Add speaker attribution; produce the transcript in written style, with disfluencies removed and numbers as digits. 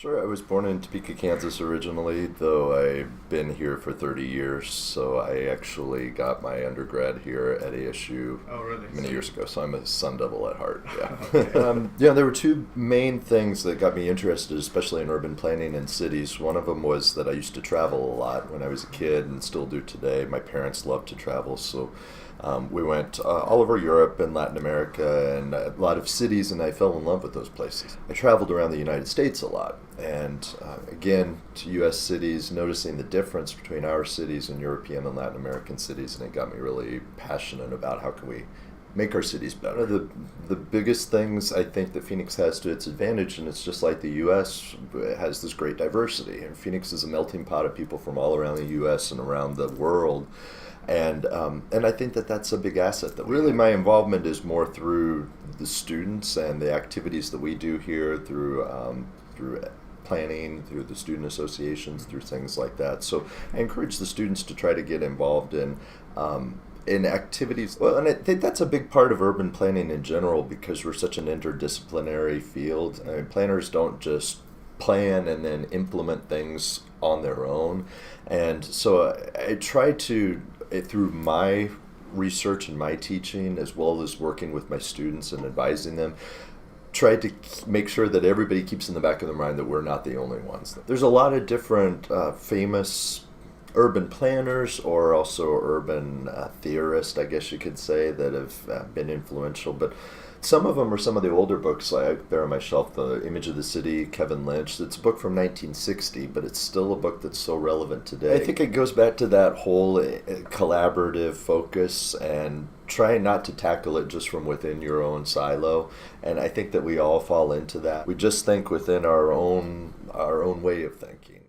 Speaker 1: Sure, I was born in Topeka, Kansas originally, though I've been here for 30 years. So I actually got my undergrad here at ASU
Speaker 2: Oh, really?
Speaker 1: many years ago. So I'm a Sun Devil at heart. Yeah.
Speaker 2: Okay.
Speaker 1: Yeah, there were two main things that got me interested, especially in urban planning and cities. One of them was that I used to travel a lot when I was a kid and still do today. My parents loved to travel, so we went all over Europe and Latin America and a lot of cities, and I fell in love with those places. I traveled around the United States a lot, and again, to U.S. cities, noticing the difference between our cities and European and Latin American cities, and it got me really passionate about how can we make our cities better. The biggest things I think that Phoenix has to its advantage, and it's just like the U.S., it has this great diversity, and Phoenix is a melting pot of people from all around the U.S. and around the world. And I think that that's a big asset. That really my involvement is more through the students and the activities that we do here through planning, through the student associations, through things like that. So I encourage the students to try to get involved in activities. Well, and I think that's a big part of urban planning in general because we're such an interdisciplinary field. I mean, planners don't just plan and then implement things on their own. And so I try to, through my research and my teaching, as well as working with my students and advising them, try to make sure that everybody keeps in the back of their mind that we're not the only ones. There's a lot of different famous urban planners or also urban theorists, I guess you could say, that have been influential. But some of them are some of the older books. Like there on my shelf, The Image of the City, Kevin Lynch. It's a book from 1960, but it's still a book that's so relevant today. I think it goes back to that whole collaborative focus and trying not to tackle it just from within your own silo. And I think that we all fall into that. We just think within our own way of thinking.